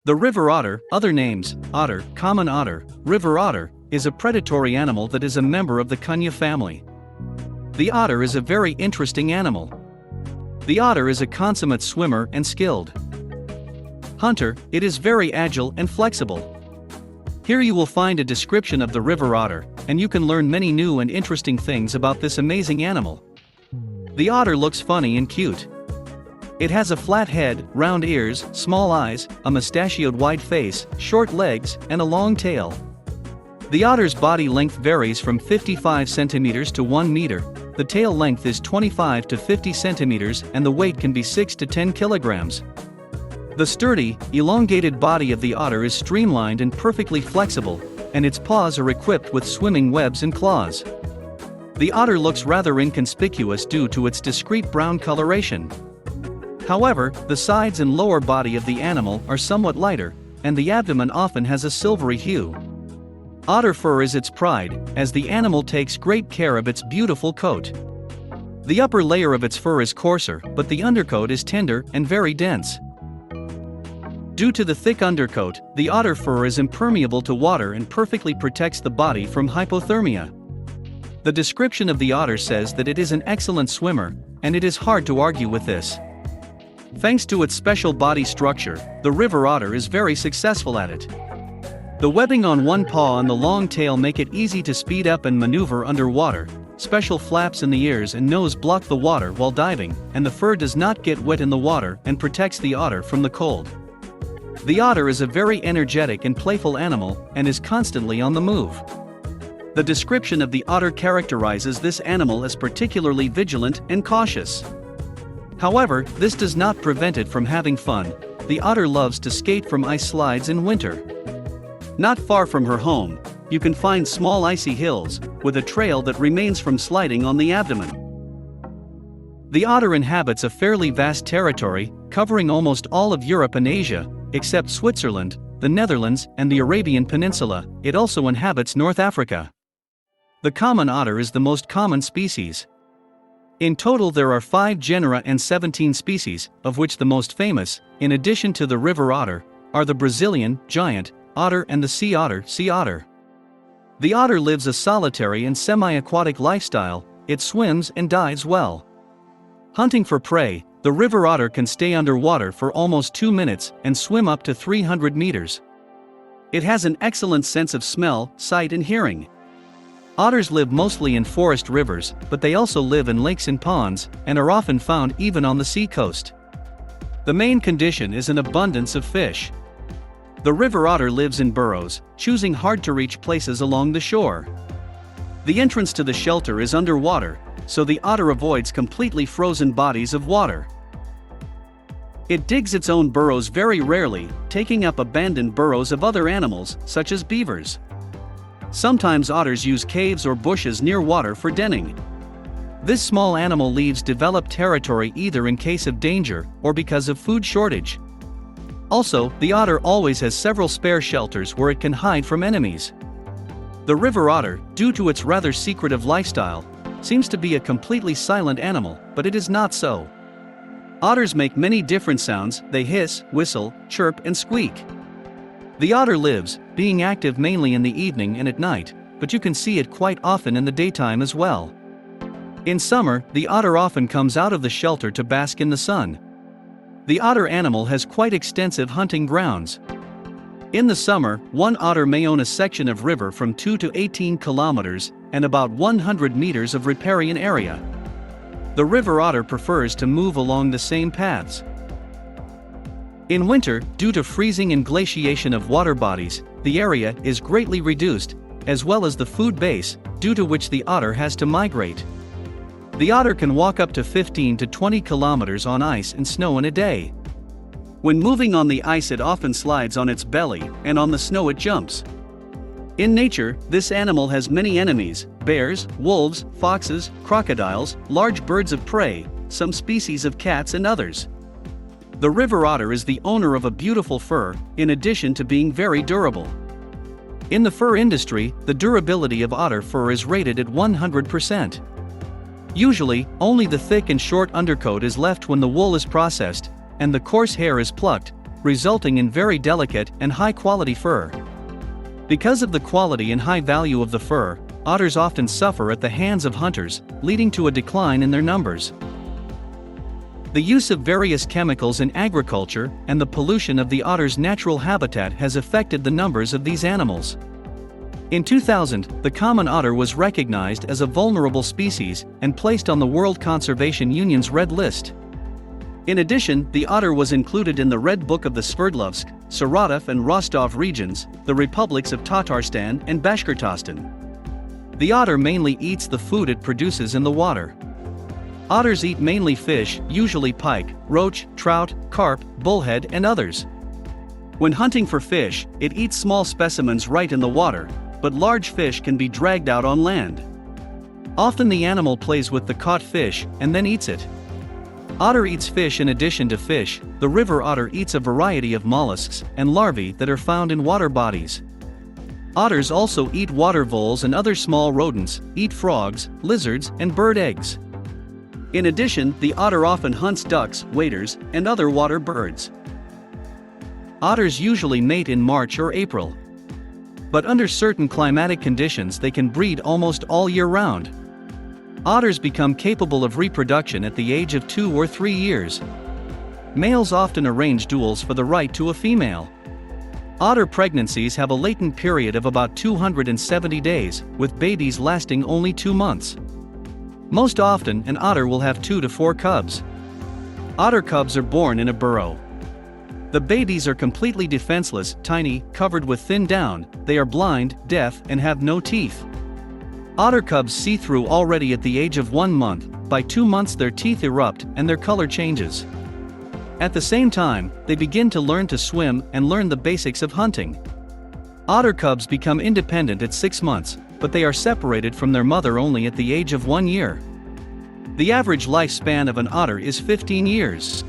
The river otter, other names, otter, common otter, river otter, is a predatory animal that is a member of the Kunia family. The otter is a very interesting animal. The otter is a consummate swimmer and skilled hunter. It is very agile and flexible. Here you will find a description of the river otter, and you can learn many new and interesting things about this amazing animal. The otter looks funny and cute. It has a flat head, round ears, small eyes, a mustachioed wide face, short legs, and a long tail. The otter's body length varies from 55 centimeters to 1 meter. The tail length is 25 to 50 centimeters and the weight can be 6 to 10 kilograms. The sturdy, elongated body of the otter is streamlined and perfectly flexible, and its paws are equipped with swimming webs and claws. The otter looks rather inconspicuous due to its discreet brown coloration. However, the sides and lower body of the animal are somewhat lighter, and the abdomen often has a silvery hue. Otter fur is its pride, as the animal takes great care of its beautiful coat. The upper layer of its fur is coarser, but the undercoat is tender and very dense. Due to the thick undercoat, the otter fur is impermeable to water and perfectly protects the body from hypothermia. The description of the otter says that it is an excellent swimmer, and it is hard to argue with this. Thanks to its special body structure, the river otter is very successful at it. The webbing on one paw and the long tail make it easy to speed up and maneuver underwater. Special flaps in the ears and nose block the water while diving, and the fur does not get wet in the water and protects the otter from the cold. The otter is a very energetic and playful animal, and is constantly on the move. The description of the otter characterizes this animal as particularly vigilant and cautious. However, this does not prevent it from having fun. The otter loves to skate from ice slides in winter. Not far from her home, you can find small icy hills, with a trail that remains from sliding on the abdomen. The otter inhabits a fairly vast territory, covering almost all of Europe and Asia, except Switzerland, the Netherlands, and the Arabian Peninsula. It also inhabits North Africa. The common otter is the most common species. In total there are 5 genera and 17 species, of which the most famous, in addition to the river otter, are the Brazilian giant otter and the sea otter, sea otter. The otter lives a solitary and semi-aquatic lifestyle. It swims and dives well. Hunting for prey, the river otter can stay underwater for almost 2 minutes and swim up to 300 meters. It has an excellent sense of smell, sight and hearing. Otters live mostly in forest rivers, but they also live in lakes and ponds, and are often found even on the sea coast. The main condition is an abundance of fish. The river otter lives in burrows, choosing hard-to-reach places along the shore. The entrance to the shelter is underwater, so the otter avoids completely frozen bodies of water. It digs its own burrows very rarely, taking up abandoned burrows of other animals, such as beavers. Sometimes otters use caves or bushes near water for denning. This small animal leaves developed territory either in case of danger or because of food shortage. Also, the otter always has several spare shelters where it can hide from enemies. The river otter, due to its rather secretive lifestyle, seems to be a completely silent animal, but it is not so. Otters make many different sounds. They hiss, whistle, chirp and squeak. The otter lives, being active mainly in the evening and at night, but you can see it quite often in the daytime as well. In summer, the otter often comes out of the shelter to bask in the sun. The otter animal has quite extensive hunting grounds. In the summer, one otter may own a section of river from 2 to 18 kilometers and about 100 meters of riparian area. The river otter prefers to move along the same paths. In winter, due to freezing and glaciation of water bodies, the area is greatly reduced, as well as the food base, due to which the otter has to migrate. The otter can walk up to 15 to 20 kilometers on ice and snow in a day. When moving on the ice it often slides on its belly, and on the snow it jumps. In nature, this animal has many enemies: bears, wolves, foxes, crocodiles, large birds of prey, some species of cats and others. The river otter is the owner of a beautiful fur, in addition to being very durable. In the fur industry, the durability of otter fur is rated at 100%. Usually, only the thick and short undercoat is left when the wool is processed, and the coarse hair is plucked, resulting in very delicate and high-quality fur. Because of the quality and high value of the fur, otters often suffer at the hands of hunters, leading to a decline in their numbers. The use of various chemicals in agriculture and the pollution of the otter's natural habitat has affected the numbers of these animals. In 2000, the common otter was recognized as a vulnerable species and placed on the World Conservation Union's Red List. In addition, the otter was included in the Red Book of the Sverdlovsk, Saratov and Rostov regions, the republics of Tatarstan and Bashkortostan. The otter mainly eats the food it produces in the water. Otters eat mainly fish, usually pike, roach, trout, carp, bullhead and others. When hunting for fish, it eats small specimens right in the water, but large fish can be dragged out on land. Often the animal plays with the caught fish and then eats it. Otter eats fish. In addition to fish, the river otter eats a variety of mollusks and larvae that are found in water bodies. Otters also eat water voles and other small rodents, eat frogs, lizards and bird eggs. In addition, the otter often hunts ducks, waders, and other water birds. Otters usually mate in March or April. But under certain climatic conditions they can breed almost all year round. Otters become capable of reproduction at the age of 2 or 3 years. Males often arrange duels for the right to a female. Otter pregnancies have a latent period of about 270 days, with babies lasting only 2 months. Most often, an otter will have 2 to 4 cubs. Otter cubs are born in a burrow. The babies are completely defenseless, tiny, covered with thin down, they are blind, deaf, and have no teeth. Otter cubs see through already at the age of 1 month, by 2 months their teeth erupt and their color changes. At the same time, they begin to learn to swim and learn the basics of hunting. Otter cubs become independent at 6 months, but they are separated from their mother only at the age of 1 year. The average lifespan of an otter is 15 years.